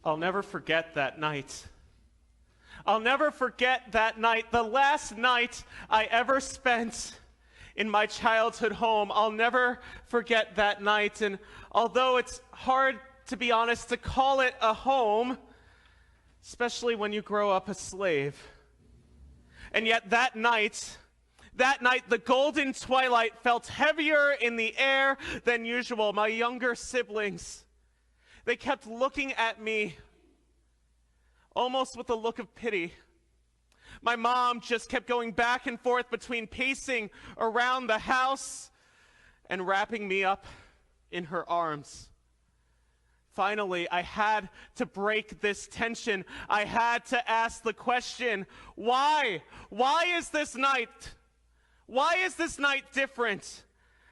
I'll never forget that night. I'll never forget that night, the last night I ever spent in my childhood home. I'll never forget that night. And although it's hard, to be honest, to call it a home, especially when you grow up a slave, and yet that night, the golden twilight felt heavier in the air than usual. My younger siblings, they kept looking at me almost with a look of pity. My mom just kept going back and forth between pacing around the house and wrapping me up in her arms. Finally, I had to break this tension. I had to ask the question, why? Why is this night different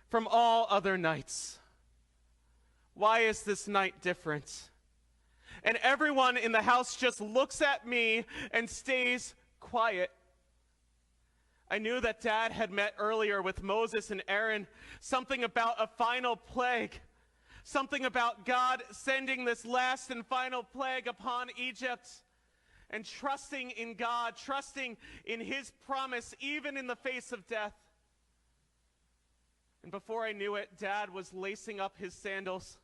from all other nights? Why is this night different? And everyone in the house just looks at me and stays quiet. I knew that Dad had met earlier with Moses and Aaron, something about a final plague, something about God sending this last and final plague upon Egypt, and trusting in God, trusting in his promise, even in the face of death. And before I knew it, Dad was lacing up his sandals,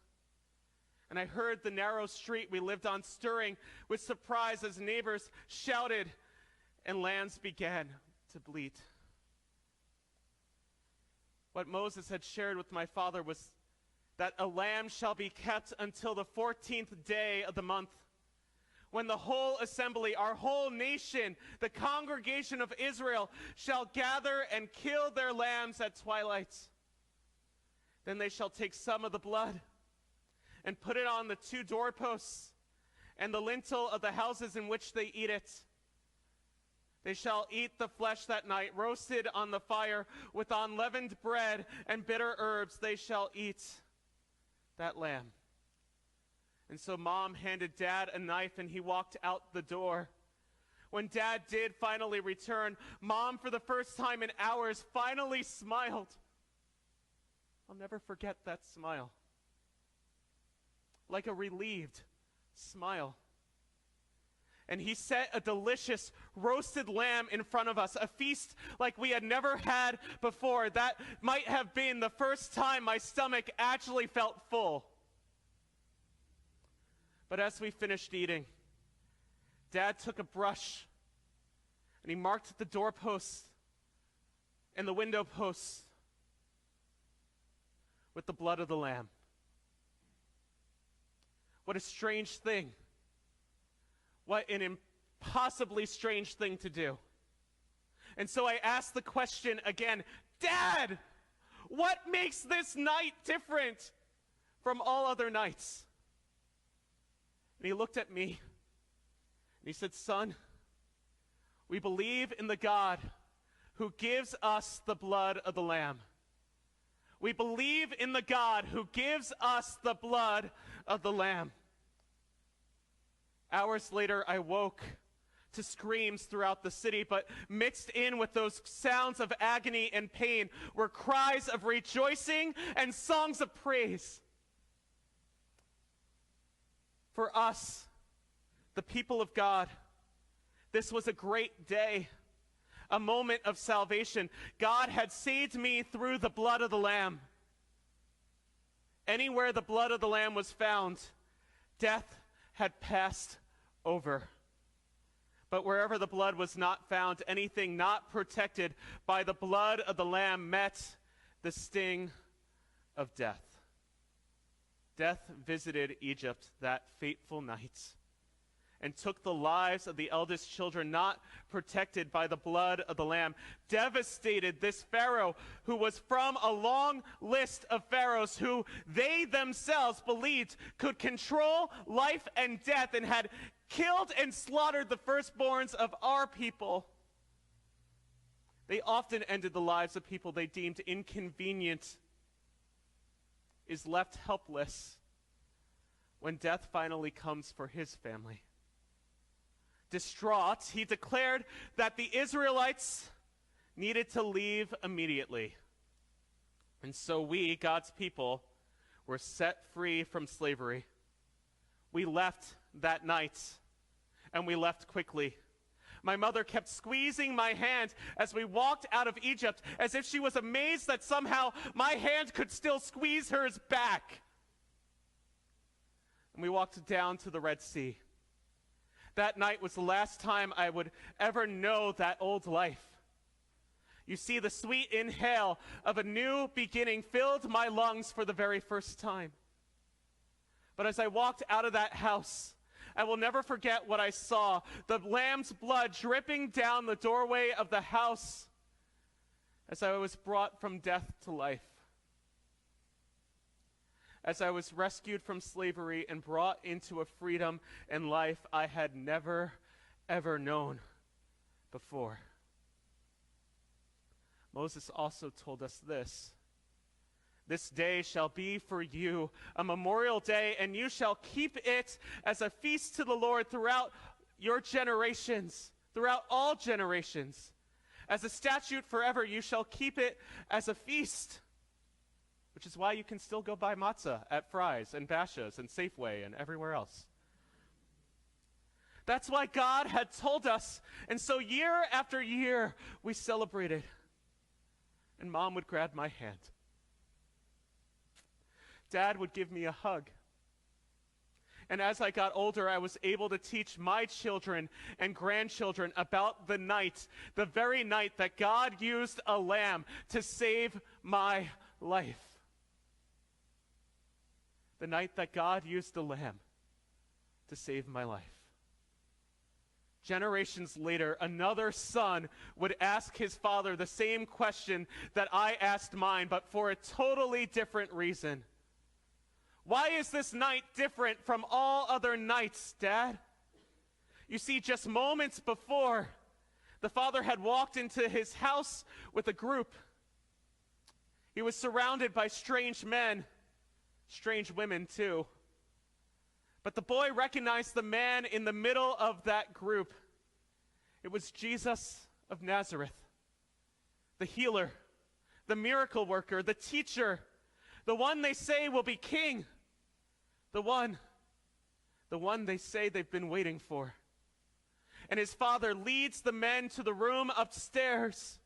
and I heard the narrow street we lived on stirring with surprise as neighbors shouted and lambs began to bleat. What Moses had shared with my father was that a lamb shall be kept until the 14th day of the month, when the whole assembly, our whole nation, the congregation of Israel, shall gather and kill their lambs at twilight. Then they shall take some of the blood and put it on the 2 doorposts and the lintel of the houses in which they eat it. They shall eat the flesh that night, roasted on the fire with unleavened bread and bitter herbs. They shall eat that lamb. And so Mom handed Dad a knife and he walked out the door. When Dad did finally return, Mom, for the first time in hours, finally smiled. I'll never forget that smile. Like a relieved smile. And he set a delicious roasted lamb in front of us, a feast like we had never had before. That might have been the first time my stomach actually felt full. But as we finished eating, Dad took a brush and he marked the doorposts and the window posts with the blood of the lamb. What a strange thing. What an impossibly strange thing to do. And so I asked the question again, Dad, what makes this night different from all other nights? And he looked at me and he said, son, we believe in the God who gives us the blood of the Lamb. We believe in the God who gives us the blood of the Lamb. Hours later, I woke to screams throughout the city, but mixed in with those sounds of agony and pain were cries of rejoicing and songs of praise. For us, the people of God, this was a great day, a moment of salvation. God had saved me through the blood of the Lamb. Anywhere the blood of the Lamb was found, death had passed over. But wherever the blood was not found, anything not protected by the blood of the Lamb met the sting of death. Death visited Egypt that fateful night and took the lives of the eldest children not protected by the blood of the Lamb, devastated this Pharaoh who was from a long list of pharaohs who they themselves believed could control life and death and had killed and slaughtered the firstborns of our people. They often ended the lives of people they deemed inconvenient, is left helpless when death finally comes for his family. Distraught, he declared that the Israelites needed to leave immediately. And so we, God's people, were set free from slavery. We left that night, and we left quickly. My mother kept squeezing my hand as we walked out of Egypt, as if she was amazed that somehow my hand could still squeeze hers back. And we walked down to the Red Sea. That night was the last time I would ever know that old life. You see, the sweet inhale of a new beginning filled my lungs for the very first time. But as I walked out of that house, I will never forget what I saw. The lamb's blood dripping down the doorway of the house as I was brought from death to life. As I was rescued from slavery and brought into a freedom and life I had never, ever known before. Moses also told us this. This day shall be for you a memorial day, and you shall keep it as a feast to the Lord throughout your generations, throughout all generations. As a statute forever, you shall keep it as a feast. Which is why you can still go buy matzah at Fry's and Basha's and Safeway and everywhere else. That's why God had told us. And so year after year, we celebrated. And Mom would grab my hand. Dad would give me a hug. And as I got older, I was able to teach my children and grandchildren about the night, the very night that God used a lamb to save my life. The night that God used a lamb to save my life. Generations later, another son would ask his father the same question that I asked mine, but for a totally different reason. Why is this night different from all other nights, Dad? You see, just moments before, the father had walked into his house with a group. He was surrounded by strange men, strange women too. But the boy recognized the man in the middle of that group. It was Jesus of Nazareth, the healer, the miracle worker, the teacher, the one they say will be king, the one they say they've been waiting for. And his father leads the men to the room upstairs,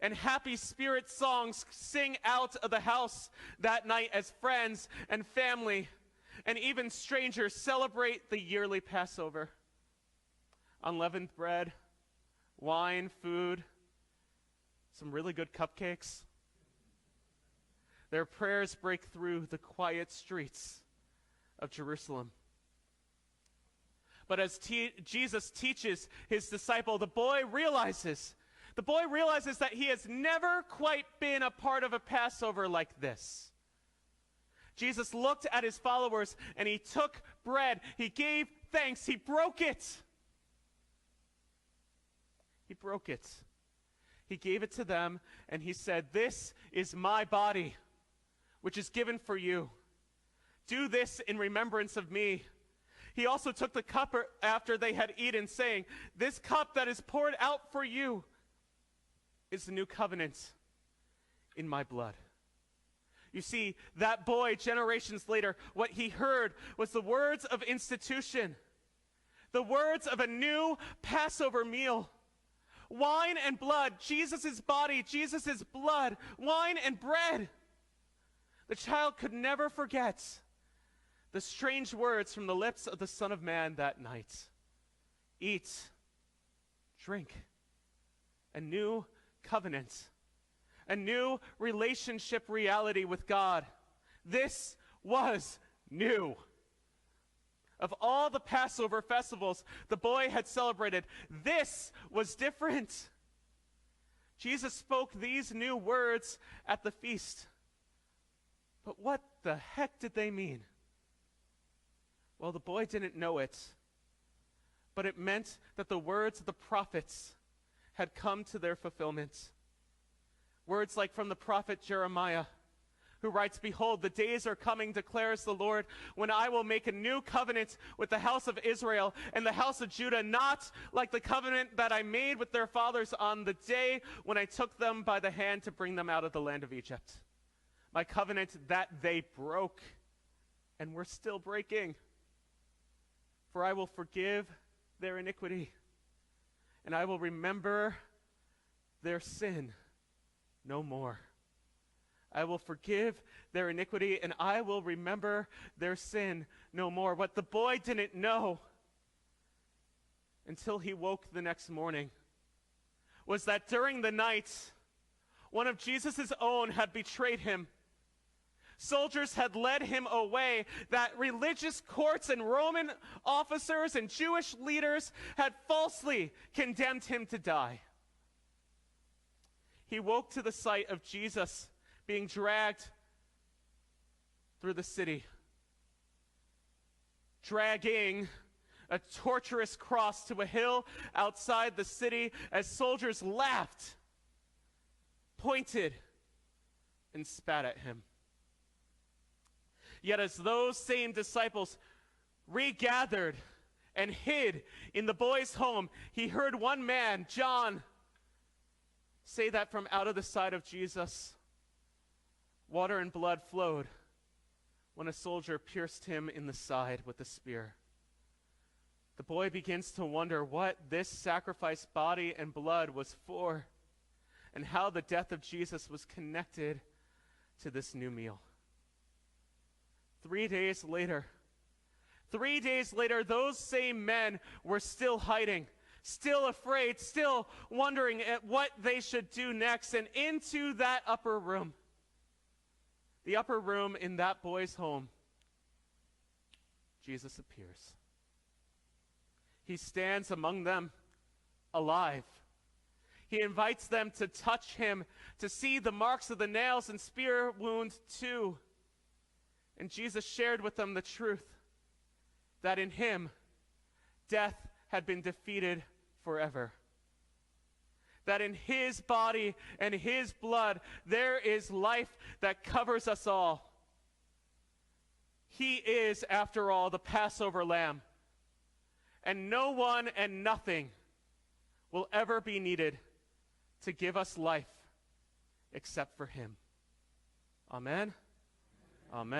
and happy spirit songs sing out of the house that night as friends and family and even strangers celebrate the yearly Passover. Unleavened bread, wine, food, some really good cupcakes. Their prayers break through the quiet streets of Jerusalem. But as Jesus teaches his disciple, the boy realizes that he has never quite been a part of a Passover like this. Jesus looked at his followers and he took bread. He gave thanks. He broke it. He broke it. He gave it to them and he said, "This is my body, which is given for you. Do this in remembrance of me." He also took the cup after they had eaten, saying, "This cup that is poured out for you is the new covenant in my blood." You see, that boy, generations later, what he heard was the words of institution, the words of a new Passover meal. Wine and blood, Jesus' body, Jesus' blood, wine and bread. The child could never forget the strange words from the lips of the Son of Man that night. Eat, drink, a new covenant, a new relationship reality with God. This was new. Of all the Passover festivals the boy had celebrated, this was different. Jesus spoke these new words at the feast. But what the heck did they mean? Well, the boy didn't know it, but it meant that the words of the prophets had come to their fulfillment. Words like from the prophet Jeremiah, who writes, "Behold, the days are coming, declares the Lord, when I will make a new covenant with the house of Israel and the house of Judah, not like the covenant that I made with their fathers on the day when I took them by the hand to bring them out of the land of Egypt. My covenant that they broke and were still breaking. For I will forgive their iniquity, and I will remember their sin no more. I will forgive their iniquity, and I will remember their sin no more. What the boy didn't know until he woke the next morning was that during the night, one of Jesus' own had betrayed him. Soldiers had led him away, that religious courts and Roman officers and Jewish leaders had falsely condemned him to die. He woke to the sight of Jesus being dragged through the city, dragging a torturous cross to a hill outside the city as soldiers laughed, pointed, and spat at him. Yet as those same disciples regathered and hid in the boy's home, he heard one man, John, say that from out of the side of Jesus, water and blood flowed when a soldier pierced him in the side with a spear. The boy begins to wonder what this sacrificed body and blood was for, and how the death of Jesus was connected to this new meal. 3 days later, those same men were still hiding, still afraid, still wondering at what they should do next. And into that upper room, the upper room in that boy's home, Jesus appears. He stands among them, alive. He invites them to touch him, to see the marks of the nails and spear wound too. And Jesus shared with them the truth that in him, death had been defeated forever. That in his body and his blood, there is life that covers us all. He is, after all, the Passover lamb. And no one and nothing will ever be needed to give us life except for him. Amen. Amen.